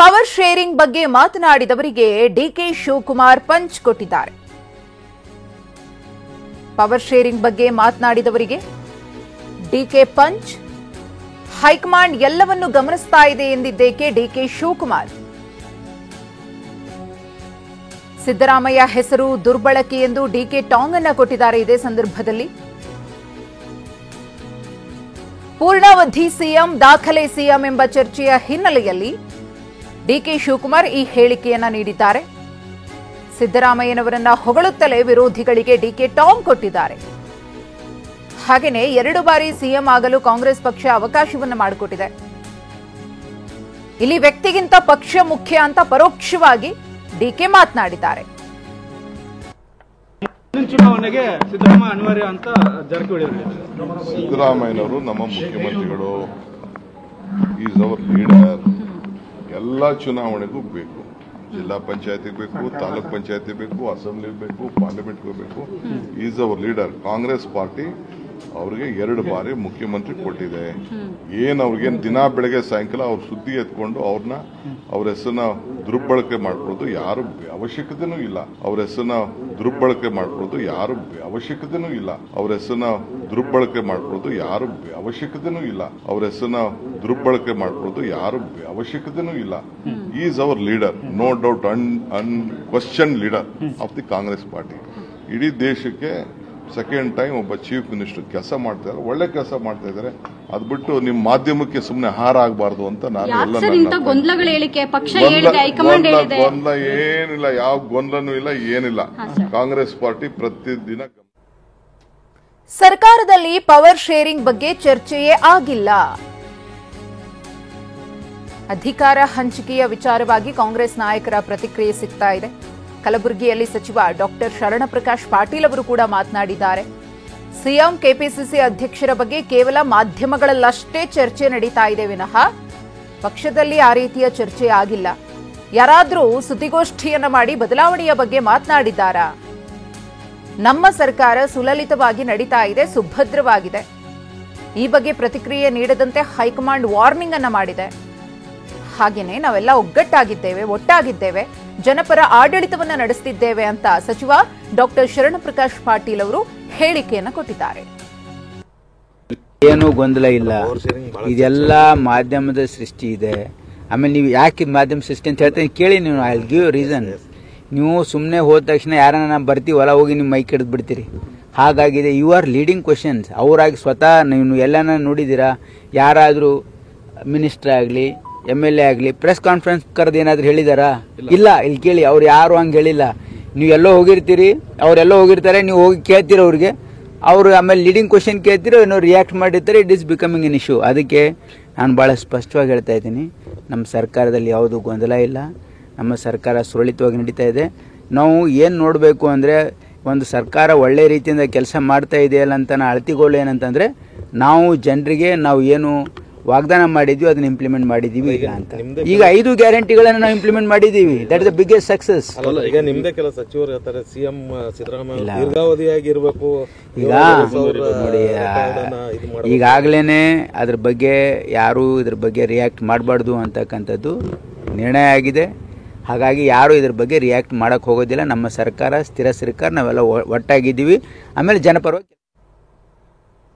Power sharing ಬಗ್ಗೆ ಮಾತನಾಡಿದವರಿಗೆ DK Shivakumar punch ಕೊಟ್ಟಿದ್ದಾರೆ. Power sharing ಬಗ್ಗೆ ಮಾತನಾಡಿದವರಿಗೆ ಡಿಕೆ ಪಂಚ್. ಹೈಕಮಾಂಡ್ ಎಲ್ಲವನ್ನು ಗಮನಿಸ್ತಾ ಇದೆ ಎಂದಿದ್ದೇಕೆ ಡಿಕೆ ಶಿವಕುಮಾರ್. ಸಿದ್ದರಾಮಯ್ಯ ಹೆಸರು ದುರ್ಬಳಕೆ ಎಂದು ಡಿಕೆ ಟಾಂಗ್ ಅನ್ನು ಕೊಟ್ಟಿದ್ದಾರೆ. ಇದೇ ಸಂದರ್ಭದಲ್ಲಿ ಪೂರ್ಣಾವಧಿ ಸಿಎಂ ದಾಖಲೆ ಸಿಎಂ ಎಂಬ ಚರ್ಚೆಯ ಹಿನ್ನೆಲೆಯಲ್ಲಿ ಡಿಕೆ ಶಿವಕುಮಾರ್ ಈ ಹೇಳಿಕೆಯನ್ನ ನೀಡಿದ್ದಾರೆ. ಸಿದ್ದರಾಮಯ್ಯನವರನ್ನ ಹೊಗಳುತ್ತಲೇ ವಿರೋಧಿಗಳಿಗೆ ಡಿಕೆ ಟಾಂಗ್ ಕೊಟ್ಟಿದ್ದಾರೆ. ಹಾಗೆಯೇ 2 ಬಾರಿ ಸಿಎಂ ಆಗಲು ಕಾಂಗ್ರೆಸ್ ಪಕ್ಷ ಅವಕಾಶವನ್ನು ಮಾಡಿಕೊಟ್ಟಿದೆ. ಇಲ್ಲಿ ವ್ಯಕ್ತಿಗಿಂತ ಪಕ್ಷ ಮುಖ್ಯ ಅಂತ ಪರೋಕ್ಷವಾಗಿ ಡಿಕೆ ಮಾತನಾಡಿದ್ದಾರೆ. ಚುನಾವಣೆಗೆ ಸಿದ್ದರಾಮಯ್ಯ ಅನಿವಾರ್ಯ ಅಂತ ಜಾರಕಿಹೊಳಿ ಸಿದ್ದರಾಮಯ್ಯನವರು ನಮ್ಮ ಮುಖ್ಯಮಂತ್ರಿಗಳು, ಈಸ್ ಅವರ್ ಲೀಡರ್. ಎಲ್ಲ ಚುನಾವಣೆಗೂ ಬೇಕು. ಜಿಲ್ಲಾ ಪಂಚಾಯತಿಗೆ ಬೇಕು, ತಾಲೂಕ್ ಪಂಚಾಯತಿ ಬೇಕು, ಅಸೆಂಬ್ಲಿ ಬೇಕು, ಪಾರ್ಲಿಮೆಂಟ್ಗೂ ಬೇಕು. Is our leader. Congress party ಅವ್ರಿಗೆ 2 ಬಾರಿ ಮುಖ್ಯಮಂತ್ರಿ ಕೊಟ್ಟಿದೆ. ಅವ್ರಿಗೇನು ದಿನ ಬೆಳಗ್ಗೆ ಸಾಯಂಕಾಲ ಅವ್ರ ಸುದ್ದಿ ಎತ್ಕೊಂಡು ಅವ್ರ ಹೆಸರನ್ನ ದುರ್ಬಳಕೆ ಮಾಡ್ಕೊಳ್ಳೋದು ಯಾರು ಅವಶ್ಯಕತೆನೂ ಇಲ್ಲ. ಅವ್ರ ಹೆಸರನ್ನ ದುರ್ಬಳಕೆ ಮಾಡ್ಕೊಳ್ಳೋದು ಯಾರು ಅವಶ್ಯಕತೆನೂ ಇಲ್ಲ. ಅವ್ರ ಹೆಸರನ್ನ ದುರ್ಬಳಕೆ ಮಾಡ್ಕೊಳ್ಳೋದು ಯಾರು ಅವಶ್ಯಕತೆನೂ ಇಲ್ಲ. ಅವ್ರ ಹೆಸರನ್ನ ದುರ್ಬಳಕೆ ಮಾಡ್ಕೊಳ್ಳೋದು ಯಾರು ಅವಶ್ಯಕತೆನೂ ಇಲ್ಲ. Is our leader, no doubt, unquestion leader of the Congress party. ಇಡೀ ದೇಶಕ್ಕೆ ಸೆಕೆಂಡ್ ಟೈಮ್ ಒಬ್ಬ ಚೀಫ್ ಮಿನಿಸ್ಟರ್ ಕೆಲಸ ಮಾಡ್ತಾ ಇದ್ದಾರೆ. ಒಳ್ಳೆ ಕೆಲಸ ಮಾಡ್ತಾ ಇದ್ದಾರೆ. ಅದ್ ಬಿಟ್ಟು ನಿಮ್ಮ ಮಾಧ್ಯಮಕ್ಕೆ ಸುಮ್ಮನೆ ಹಾರ ಆಗಬಾರ್ದು ಅಂತ ನಾನು ಗೊಂದಲ ಏನಿಲ್ಲ, ಯಾವ ಗೊಂದಲನೂ ಇಲ್ಲ, ಏನಿಲ್ಲ. ಕಾಂಗ್ರೆಸ್ ಪಾರ್ಟಿ ಪ್ರತಿದಿನ ಸರ್ಕಾರದಲ್ಲಿ ಪವರ್ ಶೇರಿಂಗ್ ಬಗ್ಗೆ ಚರ್ಚೆಯೇ ಆಗಿಲ್ಲ. ಅಧಿಕಾರ ಹಂಚಿಕೆಯ ವಿಚಾರವಾಗಿ ಕಾಂಗ್ರೆಸ್ ನಾಯಕರ ಪ್ರತಿಕ್ರಿಯೆ ಸಿಗ್ತಾ ಇದೆ. ಕಲಬುರಗಿಯಲ್ಲಿ ಸಚಿವ ಡಾಕ್ಟರ್ ಶರಣಪ್ರಕಾಶ್ ಪಾಟೀಲ್ ಅವರು ಕೂಡ ಮಾತನಾಡಿದ್ದಾರೆ. ಸಿಎಂ ಕೆಪಿಸಿಸಿ ಅಧ್ಯಕ್ಷರ ಬಗ್ಗೆ ಕೇವಲ ಮಾಧ್ಯಮಗಳಲ್ಲಷ್ಟೇ ಚರ್ಚೆ ನಡೀತಾ ಇದೆ ವಿನಃ ಪಕ್ಷದಲ್ಲಿ ಆ ರೀತಿಯ ಚರ್ಚೆ ಆಗಿಲ್ಲ. ಯಾರಾದರೂ ಸುದ್ದಿಗೋಷ್ಠಿಯನ್ನ ಮಾಡಿ ಬದಲಾವಣೆಯ ಬಗ್ಗೆ ಮಾತನಾಡಿದ್ದಾರಾ? ನಮ್ಮ ಸರ್ಕಾರ ಸುಲಲಿತವಾಗಿ ನಡೀತಾ ಇದೆ, ಸುಭದ್ರವಾಗಿದೆ. ಈ ಬಗ್ಗೆ ಪ್ರತಿಕ್ರಿಯೆ ನೀಡದಂತೆ ಹೈಕಮಾಂಡ್ ವಾರ್ನಿಂಗ್ ಅನ್ನ ಮಾಡಿದೆ. ಹಾಗೇನೆ ನಾವೆಲ್ಲ ಒಟ್ಟಾಗಿದ್ದೇವೆ, ಜನಪರ ಆಡಳಿತವನ್ನ ನಡೆಸುತ್ತಿದ್ದೇವೆ ಅಂತ ಸಚಿವ ಡಾಕ್ಟರ್ ಶರಣಪ್ರಕಾಶ್ ಪಾಟೀಲ್ ಅವರು ಹೇಳಿಕೆಯನ್ನು ಕೊಟ್ಟಿದ್ದಾರೆ. ಏನು ಗೊಂದಲ ಇಲ್ಲ, ಇದೆಲ್ಲ ಮಾಧ್ಯಮದ ಸೃಷ್ಟಿ ಇದೆ. ಆಮೇಲೆ ನೀವು ಯಾಕೆ ಮಾಧ್ಯಮ ಸೃಷ್ಟಿ ಅಂತ ಹೇಳ್ತೀನಿ ಕೇಳಿ. ನೀವು ಐ ವಿಲ್ ಗಿವ್ ರೀಸನ್. ನೀವು ಸುಮ್ಮನೆ ಹೋದ ತಕ್ಷಣ ಯಾರನ್ನ ಬರ್ತೀವಲ್ಲ ಹೋಗಿ ನೀವು ಮೈಕ್ ಹಿಡಿದು ಬಿಡ್ತೀರಿ. ಹಾಗಾಗಿದೆ. You are leading questions. ಅವರಾಗಿ ಸ್ವತಃ ನೀವು ಎಲ್ಲನ ನೋಡಿದ್ದೀರಾ? ಯಾರಾದರೂ ಮಿನಿಸ್ಟರ್ ಆಗಲಿ, MLA ಆಗಲಿ ಪ್ರೆಸ್ ಕಾನ್ಫರೆನ್ಸ್ ಕರೆದು ಏನಾದ್ರು ಹೇಳಿದಾರಾ? ಇಲ್ಲ. ಇಲ್ಲಿ ಕೇಳಿ, ಅವ್ರು ಯಾರು ಹಂಗೆ ಹೇಳಿಲ್ಲ. ನೀವು ಎಲ್ಲೋ ಹೋಗಿರ್ತೀರಿ, ಅವರೆಲ್ಲೋ ಹೋಗಿರ್ತಾರೆ, ನೀವು ಹೋಗಿ ಕೇಳ್ತೀರ ಅವ್ರಿಗೆ. ಅವರು ಆಮೇಲೆ ಲೀಡಿಂಗ್ ಕ್ವಶನ್ ಕೇಳ್ತೀರೋ ಏನೋ ರಿಯಾಕ್ಟ್ ಮಾಡಿರ್ತಾರೆ. It is becoming an issue. ಅದಕ್ಕೆ ನಾನು ಭಾಳ ಸ್ಪಷ್ಟವಾಗಿ ಹೇಳ್ತಾ ಇದ್ದೀನಿ, ನಮ್ಮ ಸರ್ಕಾರದಲ್ಲಿ ಯಾವುದೂ ಗೊಂದಲ ಇಲ್ಲ. ನಮ್ಮ ಸರ್ಕಾರ ಸುರಳಿತವಾಗಿ ನಡೀತಾ ಇದೆ. ನಾವು ಏನು ನೋಡಬೇಕು ಅಂದರೆ, ಒಂದು ಸರ್ಕಾರ ಒಳ್ಳೆ ರೀತಿಯಿಂದ ಕೆಲಸ ಮಾಡ್ತಾ ಇದೆಯಲ್ಲ ಅಂತ ಅಳತಿಗೋಲು ಏನಂತಂದರೆ, ನಾವು ಜನರಿಗೆ ನಾವು ಏನು ವಾಗ್ದಾನ ಮಾಡಿದ್ವಿ ಅದನ್ನ ಇಂಪ್ಲಿಮೆಂಟ್ ಮಾಡಿದೀವಿ ಈಗ ಅಂತ. ಈಗ 5 ಗ್ಯಾರಂಟಿಗಳನ್ನು ನಾವು ಇಂಪ್ಲಿಮೆಂಟ್ ಮಾಡಿದೀವಿ. That is the biggest success. ಈಗ ನಿಮ್ದೇ ಕೆಲ ಸಚಿವರು ಹೇಳ್ತಾರೆ ಸಿಎಂ ಸಿದ್ದರಾಮಯ್ಯ ದೀರ್ಘಾವಧಿಯಾಗಿ ಇರಬೇಕು. ಈಗ ನೋಡಿ, ಈಗಾಗಲೇ ಅದ್ರ ಬಗ್ಗೆ ಯಾರು ಇದ್ರ ಬಗ್ಗೆ ರಿಯಾಕ್ಟ್ ಮಾಡಬಾರ್ದು ಅಂತಕ್ಕಂಥದ್ದು ನಿರ್ಣಯ ಆಗಿದೆ. ಹಾಗಾಗಿ ಯಾರು ಇದ್ರ ಬಗ್ಗೆ ರಿಯಾಕ್ಟ್ ಮಾಡಕ್ ಹೋಗೋದಿಲ್ಲ. ನಮ್ಮ ಸರ್ಕಾರ ಸ್ಥಿರ ಸರ್ಕಾರ, ನಾವೆಲ್ಲ ಒಟ್ಟಾಗಿದ್ದೀವಿ. ಆಮೇಲೆ ಜನಪರವಾಗಿ